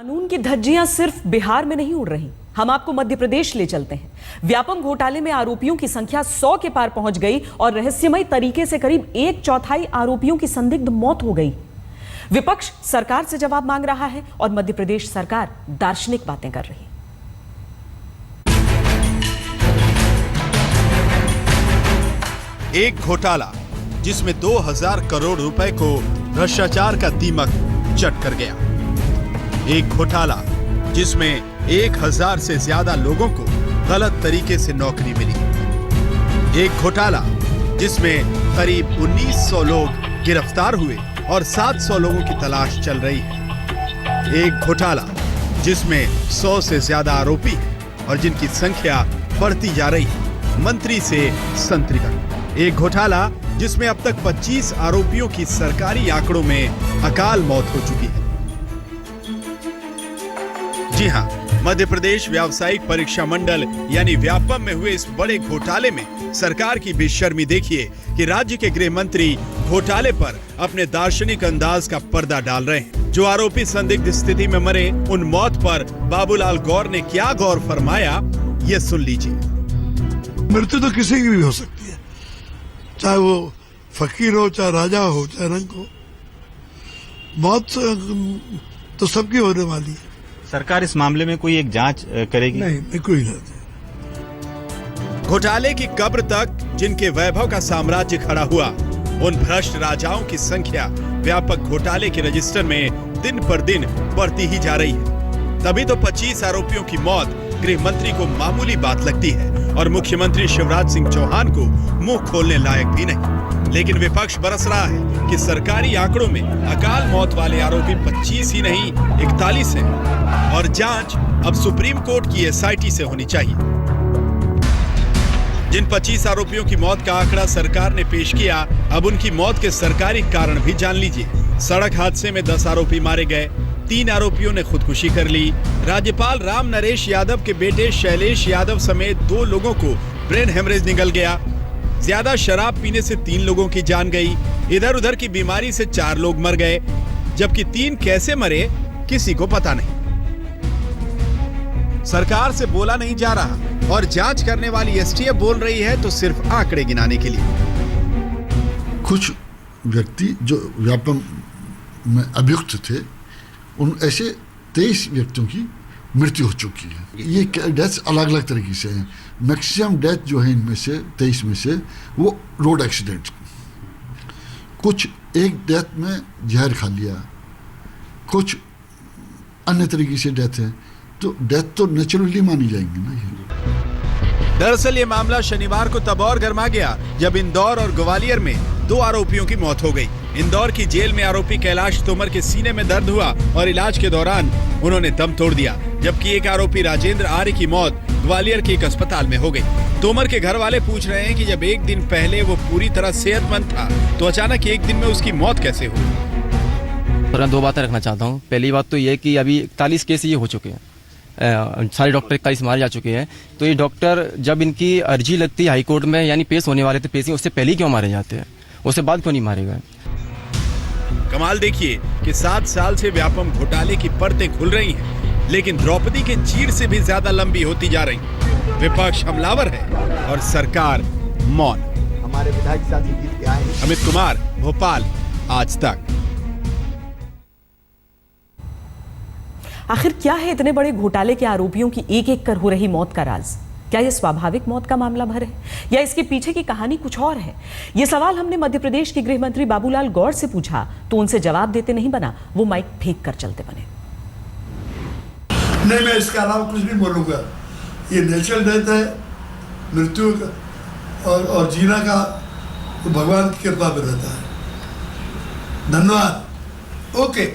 कानून की धज्जियां सिर्फ बिहार में नहीं उड़ रही। हम आपको मध्य प्रदेश ले चलते हैं। व्यापम घोटाले में आरोपियों की संख्या 100 के पार पहुंच गई और रहस्यमय तरीके से करीब 1/4 आरोपियों की संदिग्ध मौत हो गई। विपक्ष सरकार से जवाब मांग रहा है और मध्य प्रदेश सरकार दार्शनिक बातें कर रही है। एक घोटाला जिसमें 2000 करोड़ रुपए को भ्रष्टाचार का दीमक चट कर गया। एक घोटाला जिसमें 1000 से ज्यादा लोगों को गलत तरीके से नौकरी मिली। एक घोटाला जिसमें करीब 1900 लोग गिरफ्तार हुए और 700 लोगों की तलाश चल रही है। एक घोटाला जिसमें 100 से ज्यादा आरोपी हैं और जिनकी संख्या बढ़ती जा रही है, मंत्री से संतरी तक। एक घोटाला जिसमें अब तक 25 आरोपियों की सरकारी आंकड़ों में अकाल मौत हो चुकी है। जी हां, मध्य प्रदेश व्यावसायिक परीक्षा मंडल यानी व्यापम में हुए इस बड़े घोटाले में सरकार की बेशर्मी देखिए कि राज्य के गृह मंत्री घोटाले पर अपने दार्शनिक अंदाज का पर्दा डाल रहे हैं। जो आरोपी संदिग्ध स्थिति में मरे, उन मौत पर बाबूलाल गौर ने क्या गौर फरमाया, ये सुन लीजिए। मृत्यु तो किसी की भी हो सकती है, चाहे वो फकीर हो, चाहे राजा हो, चाहे रंग हो। मौत तो सबकी होने वाली है। सरकार इस मामले में कोई एक जांच करेगी? नहीं, कोई नहीं। घोटाले की कब्र तक जिनके वैभव का साम्राज्य खड़ा हुआ, उन भ्रष्ट राजाओं की संख्या व्यापक घोटाले के रजिस्टर में दिन पर दिन बढ़ती ही जा रही है। तभी तो 25 आरोपियों की मौत गृह मंत्री को मामूली बात लगती है और मुख्यमंत्री शिवराज सिंह चौहान को मुंह खोलने लायक भी नहीं। लेकिन विपक्ष बरस रहा है कि सरकारी आंकड़ों में अकाल मौत वाले आरोपी 25 ही नहीं 41 हैं और जांच अब सुप्रीम कोर्ट की SIT से होनी चाहिए। जिन 25 आरोपियों की मौत का आंकड़ा सरकार ने पेश किया, अब उनकी मौत के सरकारी कारण भी जान लीजिए। सड़क हादसे में 10 आरोपी मारे गए, 3 आरोपियों ने खुदकुशी कर ली। राज्यपाल राम नरेश यादव के बेटे शैलेश यादव समेत 2 लोगों को ब्रेन हेमरेज निकल गया। ज्यादा शराब पीने से 3 लोगों की जान गई। इधर उधर की बीमारी से 4 लोग मर गए, जबकि 3 कैसे मरे किसी को पता नहीं। सरकार से बोला नहीं जा रहा और जांच करने वाली STF बोल रही है तो सिर्फ आंकड़े गिनाने के लिए। कुछ व्यक्ति जो व्यापम में अभियुक्त थे, उन ऐसे 23 व्यक्तियों की मृत्यु हो चुकी है। ये डेथ अलग अलग तरीके से हैं। मैक्सिमम डेथ जो है इनमें से 23 में से वो रोड एक्सीडेंट, कुछ एक डेथ में जहर खा लिया, कुछ अन्य तरीके से डेथ है। तो डेथ तो नेचुरली मानी जाएंगी ना ये। दरअसल ये मामला शनिवार को तब और गर्मा गया जब इंदौर और ग्वालियर में 2 आरोपियों की मौत हो गई। इंदौर की जेल में आरोपी कैलाश तोमर के सीने में दर्द हुआ और इलाज के दौरान उन्होंने दम तोड़ दिया, जबकि एक आरोपी राजेंद्र आर्य की मौत ग्वालियर के एक अस्पताल में हो गई। तोमर के घर वाले पूछ रहे हैं कि जब एक दिन पहले वो पूरी तरह सेहतमंद था तो अचानक एक दिन में उसकी मौत कैसे हुई। मैं 2 बातें रखना चाहता हूँ। पहली बात तो ये कि अभी 41 केस ये हो चुके हैं, सारे डॉक्टर 41 मारे जा चुके हैं। तो ये डॉक्टर जब इनकी अर्जी लगती है हाई कोर्ट में, यानी पेश होने वाले थे पेशी, उससे पहले क्यों मारे जाते हैं, उससे बाद क्यों नहीं मारे गए। कमाल देखिए कि 7 साल से व्यापम घोटाले की परतें खुल रही हैं, लेकिन द्रौपदी के चीर से भी ज्यादा लंबी होती जा रही। विपक्ष हमलावर है और सरकार मौन। हमारे विधायक साथी जीत के आए। अमित कुमार, भोपाल, आज तक। आखिर क्या है इतने बड़े घोटाले के आरोपियों की एक एक कर हो रही मौत का राज? क्या यह स्वाभाविक मौत का मामला भर है या इसके पीछे की कहानी कुछ और है? यह सवाल हमने मध्य प्रदेश के गृह मंत्री बाबूलाल गौर से पूछा तो उनसे जवाब देते नहीं बना, वो माइक फेंक कर चलते बने। नहीं, मैं इसके अलावा कुछ नहीं बोलूंगा। ये नेचुरल डेथ है, मृत्यु और जीना का तो भगवान की कृपा में रहता है। धन्यवाद। ओके।